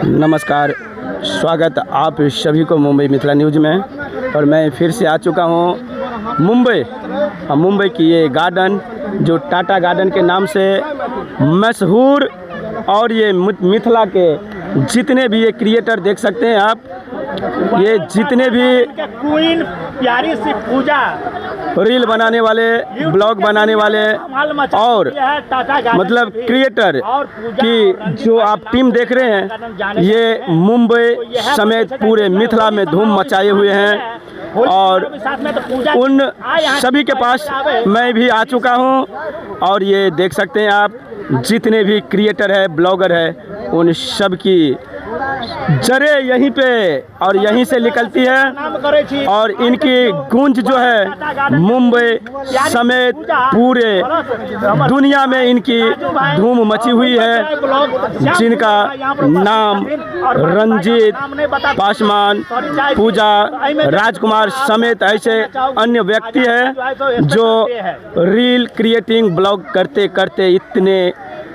नमस्कार, स्वागत आप सभी को मुंबई मिथिला न्यूज़ में। और मैं फिर से आ चुका हूँ मुंबई की ये गार्डन जो टाटा गार्डन के नाम से मशहूर। और ये मिथिला के जितने भी ये क्रिएटर देख सकते हैं आप, ये जितने भी क्वीन प्यारी सी पूजा रील बनाने वाले, ब्लॉग बनाने वाले और मतलब क्रिएटर की जो आप टीम देख रहे हैं, ये मुंबई समेत पूरे मिथिला में धूम मचाए हुए हैं। और उन सभी के पास मैं भी आ चुका हूं। और ये देख सकते हैं आप, जितने भी क्रिएटर है, ब्लॉगर है, उन सब की जड़ें यहीं पे और यहीं से निकलती है। और इनकी गूंज जो है मुंबई समेत पूरे दुनिया में इनकी धूम मची हुई है, जिनका नाम रंजीत, पासवान, पूजा, राजकुमार समेत ऐसे अन्य व्यक्ति हैं जो रील क्रिएटिंग ब्लॉग करते करते इतने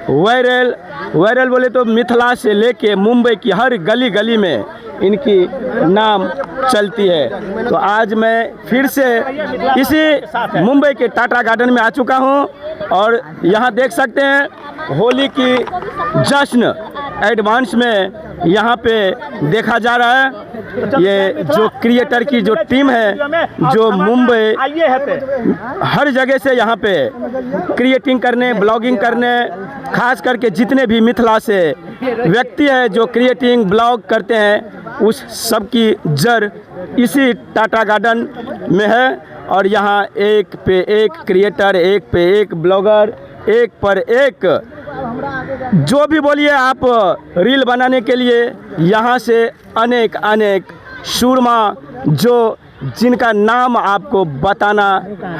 वायरल बोले तो मिथिला से लेके मुंबई की हर गली गली में इनकी नाम चलती है। तो आज मैं फिर से इसी मुंबई के टाटा गार्डन में आ चुका हूं। और यहां देख सकते हैं होली की जश्न एडवांस में यहाँ पे देखा जा रहा है। ये जो क्रिएटर की जो टीम है, जो मुंबई हर जगह से यहाँ पे क्रिएटिंग करने, ब्लॉगिंग करने, खास करके जितने भी मिथिला से व्यक्ति है जो क्रिएटिंग ब्लॉग करते हैं, उस सब की जड़ इसी टाटा गार्डन में है। और यहाँ एक पे एक क्रिएटर, एक पे एक ब्लॉगर, एक पर एक जो भी बोलिए आप रील बनाने के लिए यहाँ से अनेक सूरमा जो जिनका नाम आपको बताना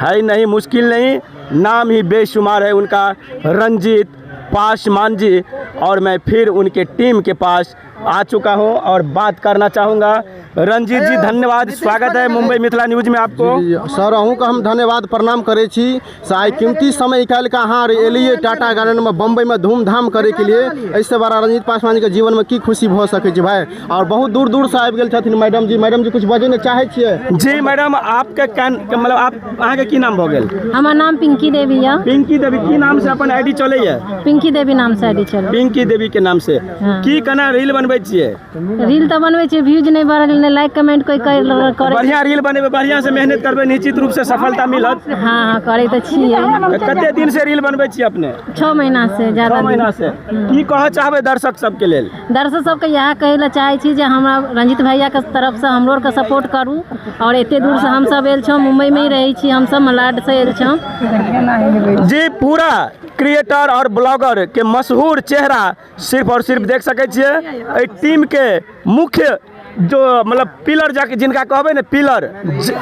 है नहीं, मुश्किल नहीं, नाम ही बेशुमार है उनका, रंजीत, पासवान जी। और मैं फिर उनके टीम के पास आ चुका हूं और बात करना चाहूँगा। रंजीत जी, धन्यवाद, स्वागत है मुंबई मिथिला न्यूज में आपको। सर अहूँके हम धन्यवाद प्रणाम करे छी। साय कीमती समय निकाल के अहाँ एलिए टाटा गार्डन में बम्बई में धूमधाम करे के लिए। ऐसे बड़ा रंजीत पासवान जी के जीवन में की खुशी भ सके छै भाई। और बहुत दूर दूर से आबि गेल छथिन मैडम जी कुछ बजे ने चाहे छियै? जी मैडम, आपके मतलब आप अहाँ के की नाम भ गेल? हमार नाम पिंकी देवी है। पिंकी देवी की नाम से अपन आईडी चले है? पिंकी देवी नाम से आईडी चले। पिंकी देवी के नाम से की केना रील बनबै छियै? रील तो बनबै छियै, व्यूज नहीं बढ़ल, नहीं लाइक कमेंट कोई करे। बढ़िया रील बनेबै, बढ़िया से मेहनत करबै, निश्चित रूप से सफलता मिलत। हाँ करे तो छियै। कते दिन से रील बनबै छी अपने? 6 महीना से ज्यादा। 6 महीना से की कह चाहबै दर्शक सब के लेल? दर्शक सबके यह कहे ला चाहे छी जे हमरा रंजीत भैया के तरफ से हमरो के सपोर्ट करू। और एते दूर से हम सब एल छौ, मुंबई में ही रही छी, हम सब मलाड से एल छौ जी। पूरा क्रिएटर और ब्लॉगर के मशहूर चेहरा सिर्फ और सिर्फ देख सके छियै। टीम के मुख्य जो मतलब पिलर जाके जिनका कहबे ने पिलर,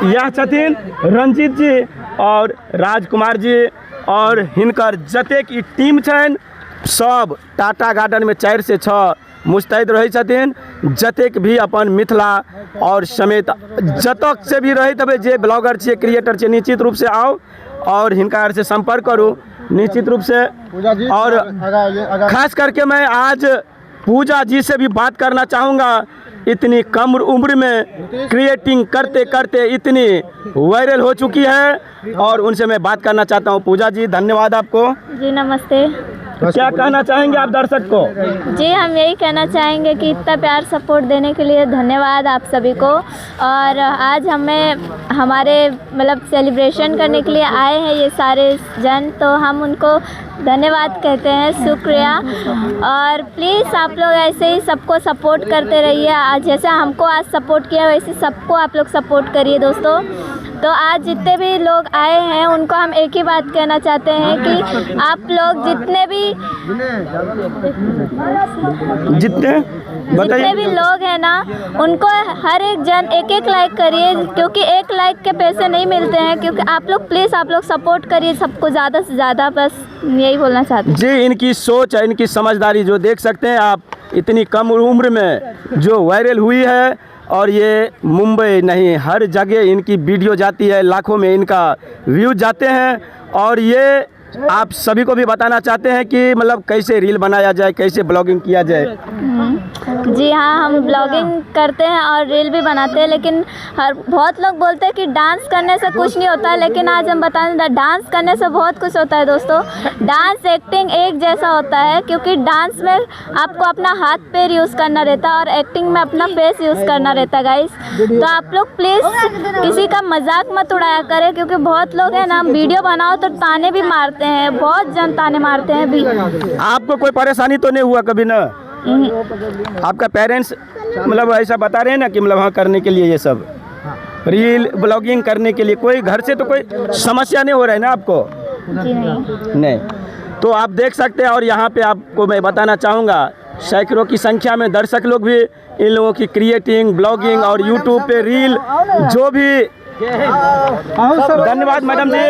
यह छथिन रंजीत जी और राजकुमार जी। और हिनकर जतेक ई टीम छनि सब टाटा गार्डन में 4 से 6 मुस्तैद रहे छथिन। जतेक भी अपन मिथिला और समेत जतक से भी रहैत हेबै, जे ब्लॉगर छियै, क्रिएटर छियै, निश्चित रूप से आओ और हिनका से संपर्क करूँ निश्चित रूप से। और खास करके मैं आज पूजा जी से भी बात करना चाहूँगा। इतनी कम उम्र में क्रिएटिंग करते करते इतनी वायरल हो चुकी है और उनसे मैं बात करना चाहता हूँ। पूजा जी, धन्यवाद आपको। जी नमस्ते। क्या कहना चाहेंगे आप दर्शक को? जी हम यही कहना चाहेंगे कि इतना प्यार सपोर्ट देने के लिए धन्यवाद आप सभी को। और आज हमें हमारे मतलब सेलिब्रेशन करने के लिए आए हैं ये सारे जन, तो हम उनको धन्यवाद कहते हैं, शुक्रिया। और प्लीज़ आप लोग ऐसे ही सबको सपोर्ट करते रहिए। आज जैसे हमको आज सपोर्ट किया वैसे सबको आप लोग सपोर्ट करिए दोस्तों। तो आज जितने भी लोग आए हैं उनको हम एक ही बात कहना चाहते हैं कि आप लोग जितने भी लोग हैं ना, उनको हर एक जन एक लाइक करिए, क्योंकि एक लाइक के पैसे नहीं मिलते हैं। क्योंकि आप लोग प्लीज़ आप लोग सपोर्ट करिए सबको ज़्यादा से ज़्यादा, बस यही बोलना चाहते हैं। जी, इनकी सोच है, इनकी समझदारी जो देख सकते हैं आप, इतनी कम उम्र में जो वायरल हुई है। और ये मुंबई नहीं हर जगह इनकी वीडियो जाती है, लाखों में इनका व्यूज जाते हैं। और ये आप सभी को भी बताना चाहते हैं कि मतलब कैसे रील बनाया जाए, कैसे ब्लॉगिंग किया जाए? जी हाँ, हम ब्लॉगिंग करते हैं और रील भी बनाते हैं, लेकिन बहुत लोग बोलते हैं कि डांस करने से कुछ नहीं होता है, लेकिन आज हम बताएं डांस करने से बहुत कुछ होता है दोस्तों। डांस एक्टिंग एक जैसा होता है, क्योंकि डांस में आपको अपना हाथ पैर यूज़ करना रहता है और एक्टिंग में अपना फेस यूज़ करना रहता है गाइस। तो आप लोग प्लीज़ किसी का मजाक मत उड़ाया करें, क्योंकि बहुत लोग हैं ना, वीडियो बनाओ तो ताने भी मारते हैं, बहुत जन ताने मारते हैं भी। आपको कोई परेशानी तो नहीं हुआ कभी ना? आपका पेरेंट्स मतलब ऐसा बता रहे हैं ना कि मतलब हाँ करने के लिए ये सब रील ब्लॉगिंग करने के लिए कोई घर से तो कोई समस्या नहीं हो रहा है ना आपको? जी नहीं। तो आप देख सकते हैं। और यहाँ पे आपको मैं बताना चाहूँगा सैकड़ों की संख्या में दर्शक लोग भी इन लोगों की क्रिएटिंग ब्लॉगिंग और यूट्यूब पे रील जो भी धन्यवाद मैडम जी।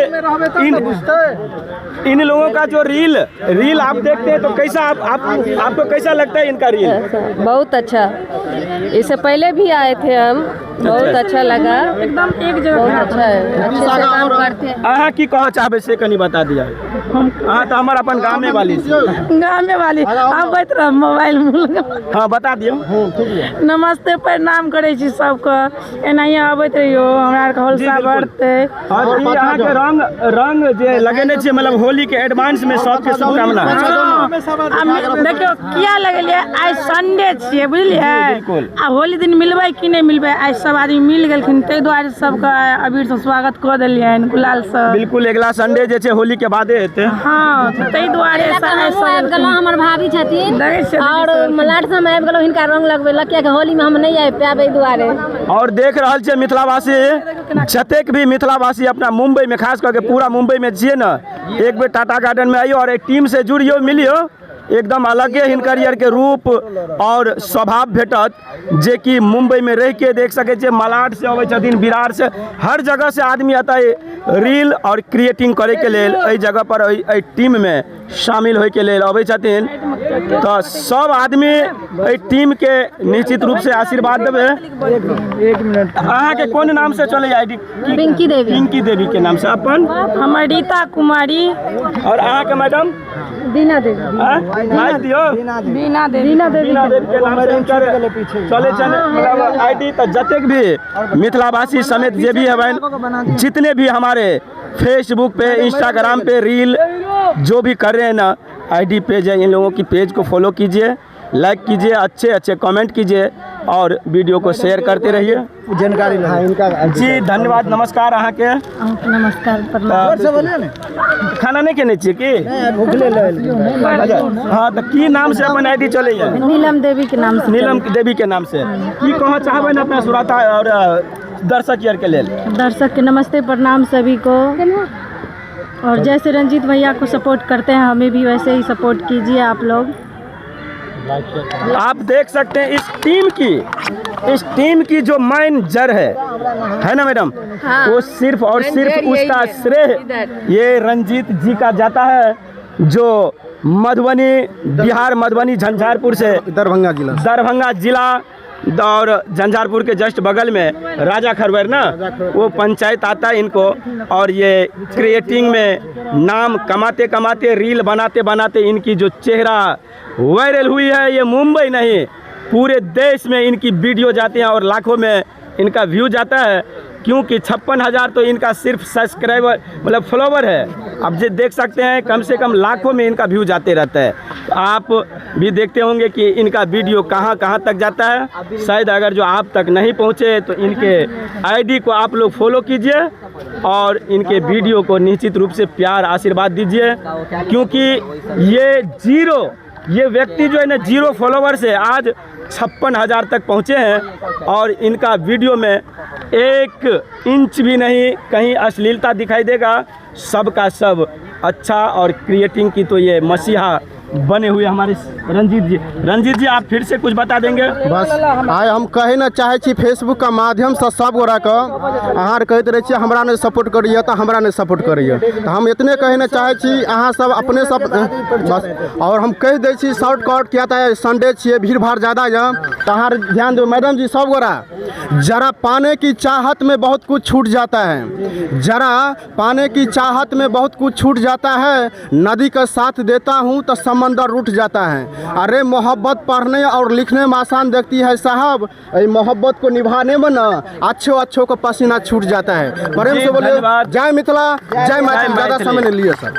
इन लोगों का जो रील आप देखते हैं तो कैसा आपको कैसा लगता है इनका रील? बहुत अच्छा, इससे पहले भी आए थे हम, बहुत अच्छा लगा, एकदम एक जगह बहुत अच्छा है, अच्छे से काम करते हैं। अहाँ की कह चाहबे से कनी बता दिया। अहाँ तो हमारा अपन गाँव में वाली आप बैठ रह मोबाइल में। हाँ बता दियो। नमस्ते प्रणाम करे छी सबके, एनाही आबैत रहियो, हमरा के होलसा बढ़ते। और ई अहाँ के रंग जे लगेने छियै मतलब होली के एडवांस में सबके शुभकामना। देखियो किया लगलिए, आइ संडे छियै बुझलिए, आ होली दिन मिलबै कि नहीं मिलबै, आइ सब आदमी मिल गेलखिन, ताहि दुआरे सबके अबीर से स्वागत कऽ देलियनि, गुलाल से। बिल्कुल, अगला संडे जे छै होली के बादे हेतै। हाँ, ताहि दुआरे आबि गेलहुँ, हमर भाभी छथिन और मलाड से हम आबि गेलहुँ हिनका रंग लगबै लए, कियाकि होली में हम नहीं आबि पाएब एहि दुआरे। और देख रहल छियै मिथिलावासी जतेक भी मिथिलावासी अपना मुंबई में खास करके पूरा मुंबई में छियै ना, एक बेर टाटा गार्डन में आइयो और एक टीम से जुड़ियो मिलियो, एकदम अलगे हिनकर के रूप और स्वभाव भेटत जे कि मुंबई में रह के देख सके छे। मलाड से अबै छथिन, बिरार से, हर जगह से आदमी आता है रील और क्रिएटिंग करे के लेल एहि जगह पर एहि टीम में शामिल होय के लेल अबै छथिन। तो सब आदमी एहि टीम के निश्चित रूप से आशीर्वाद देबे। एक मिनट, अहाँ के कोन नाम से चले आईडी? पिंकी देवी। पिंकी देवी के नाम से। अपन हमर रीता कुमारी। और अहाँ के मैडम? बीना देवी। माइक दियो। बीना देवी। बीना देवी के नाम से चले मतलब आईडी। तो जतेक भी मिथिलावासी समेत जे भी है, जितने भी हमारे फेसबुक पे इंस्टाग्राम पे रील जो भी कर रहे हैं ना, आईडी पेज है, इन लोगों की पेज को फॉलो कीजिए, लाइक कीजिए, अच्छे अच्छे कमेंट कीजिए और वीडियो को शेयर करते रहिए। जानकारी इनका जी धन्यवाद, नमस्कार। अहाँ के नमस्कार खाना नहीं खेने छिए कि? हाँ, तो की नाम से अपन आईडी चले? नीलम देवी के नाम से। नीलम देवी के नाम से की कह चाहबे न अपना श्रोता और दर्शक यार के लेल? दर्शक के नमस्ते प्रणाम सभी को, और जैसे रंजीत भैया को सपोर्ट करते हैं हमें भी वैसे ही सपोर्ट कीजिए आप लोग। आप देख सकते हैं इस टीम की जो मेन जड़ है ना मैडम? हाँ। वो सिर्फ और सिर्फ उसका श्रेय ये रंजीत जी का जाता है, जो मधुबनी बिहार, मधुबनी झंझारपुर से दरभंगा जिला और झंझारपुर के जस्ट बगल में राजा खरवर ना, वो पंचायत आता है इनको। और ये क्रिएटिंग में नाम कमाते कमाते, रील बनाते बनाते इनकी जो चेहरा वायरल हुई है, ये मुंबई नहीं पूरे देश में इनकी वीडियो जाती हैं और लाखों में इनका व्यू जाता है, क्योंकि 56,000 तो इनका सिर्फ सब्सक्राइबर मतलब फॉलोवर है। अब जो देख सकते हैं कम से कम लाखों में इनका व्यू जाते रहता है। तो आप भी देखते होंगे कि इनका वीडियो कहां कहां तक जाता है। शायद अगर जो आप तक नहीं पहुंचे तो इनके आईडी को आप लोग फॉलो कीजिए और इनके वीडियो को निश्चित रूप से प्यार आशीर्वाद दीजिए, क्योंकि ये व्यक्ति जो है ना 0 फॉलोवर से आज 56,000 तक पहुँचे हैं। और इनका वीडियो में 1 इंच भी नहीं कहीं अश्लीलता दिखाई देगा, सब का सब अच्छा। और क्रिएटिंग की तो ये मसीहा बने हुए हमारे रंजीत जी। रंजीत जी, आप फिर से कुछ बता देंगे? बस आइ हम कहे ना चाहे छी फेसबुक का माध्यम से सब गोरा के अहाँ कहते रहे छियै हमरा ने सपोर्ट करिए तो हमरा ने सपोर्ट करिए, तो हम इतने कहे ना चाहे छी अहाँ सब अपने सब बस। और हम कह दै छी शॉर्टकट, किया तो संडे छियै भीड़ भाड़ ज़्यादा है, तो अहाँ ध्यान दो मैडम जी। सब गोरा जरा पाने की चाहत में बहुत कुछ छूट जाता है, जरा पाने की चाहत में बहुत कुछ छूट जाता है, नदी का साथ देता हूँ तो समंदर रूठ जाता है। अरे मोहब्बत पढ़ने और लिखने में आसान देखती है साहब, मोहब्बत को निभाने में ना अच्छों को पसीना छूट जाता है। प्रेम से बोलिए जय मिथिला, जय मैथिली। ज़्यादा समय नहीं लिए सर।